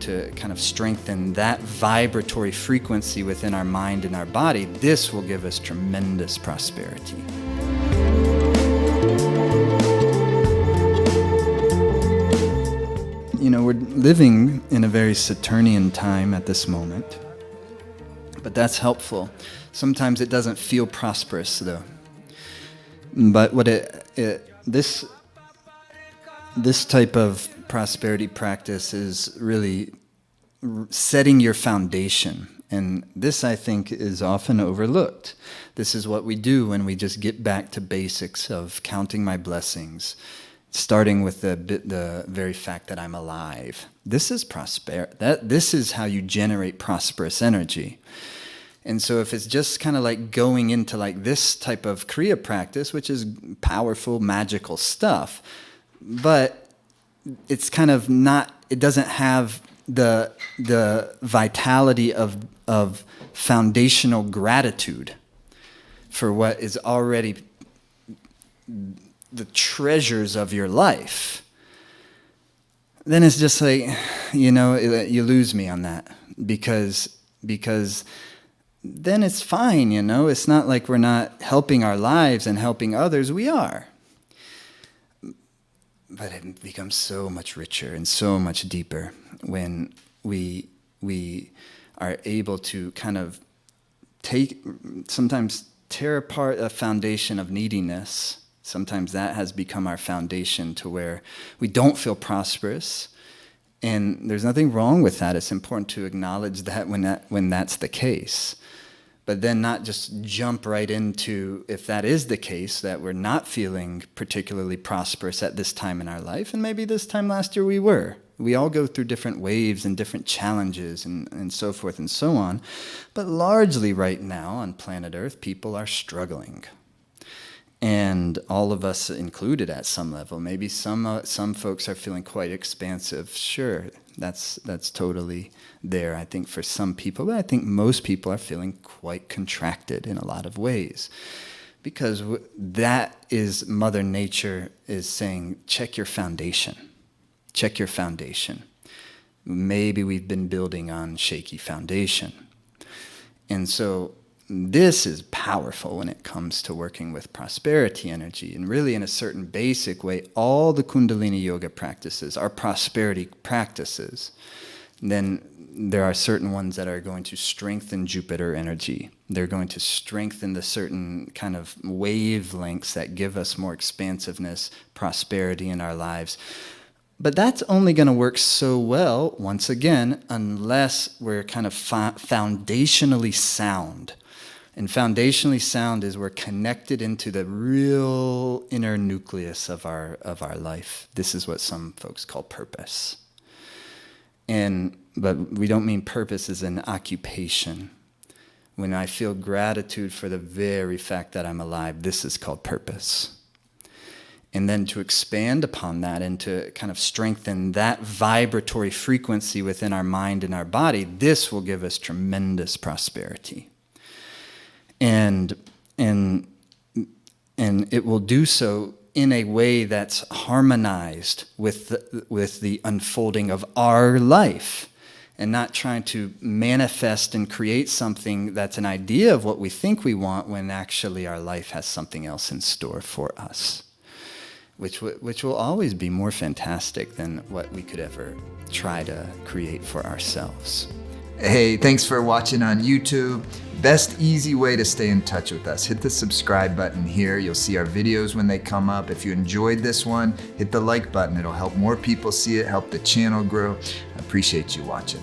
to kind of strengthen that vibratory frequency within our mind and our body, this will give us tremendous prosperity. You know, we're living in a very Saturnian time at this moment, but that's helpful. Sometimes it doesn't feel prosperous, though. But what this type of prosperity practice is really setting your foundation. And this, I think, is often overlooked. This is what we do when we just get back to basics of counting my blessings, starting with the very fact that I'm alive. This is this is how you generate prosperous energy. And so if it's just kind of like going into like this type of Kriya practice, which is powerful, magical stuff, but it's kind of not, it doesn't have the vitality of foundational gratitude for what is already the treasures of your life, then it's just like, you know, you lose me on that because then it's fine, you know. It's not like we're not helping our lives and helping others. We are. But it becomes so much richer and so much deeper when we are able to kind of sometimes tear apart a foundation of neediness. Sometimes that has become our foundation to where we don't feel prosperous. And there's nothing wrong with that. It's important to acknowledge that when that's the case. But then not just jump right into, if that is the case, that we're not feeling particularly prosperous at this time in our life, and maybe this time last year we were. We all go through different waves and different challenges and so forth and so on. But largely right now on planet Earth, people are struggling. And all of us included at some level. Maybe some folks are feeling quite expansive. Sure, that's totally there, I think, for some people. But I think most people are feeling quite contracted in a lot of ways. Because that is Mother Nature is saying, check your foundation. Check your foundation. Maybe we've been building on shaky foundation. And so this is powerful when it comes to working with prosperity energy. And really, in a certain basic way, all the Kundalini yoga practices are prosperity practices. And then there are certain ones that are going to strengthen Jupiter energy. They're going to strengthen the certain kind of wavelengths that give us more expansiveness, prosperity in our lives. But that's only going to work so well, once again, unless we're kind of foundationally sound. And foundationally sound is we're connected into the real inner nucleus of our life. This is what some folks call purpose. But we don't mean purpose as an occupation. When I feel gratitude for the very fact that I'm alive, this is called purpose. And then to expand upon that and to kind of strengthen that vibratory frequency within our mind and our body, this will give us tremendous prosperity. And it will do so in a way that's harmonized with the unfolding of our life, and not trying to manifest and create something that's an idea of what we think we want when actually our life has something else in store for us, which will always be more fantastic than what we could ever try to create for ourselves. Hey, thanks for watching on YouTube. Best easy way to stay in touch with us. Hit the subscribe button here. You'll see our videos when they come up. If you enjoyed this one, hit the like button. It'll help more people see it, help the channel grow. I appreciate you watching.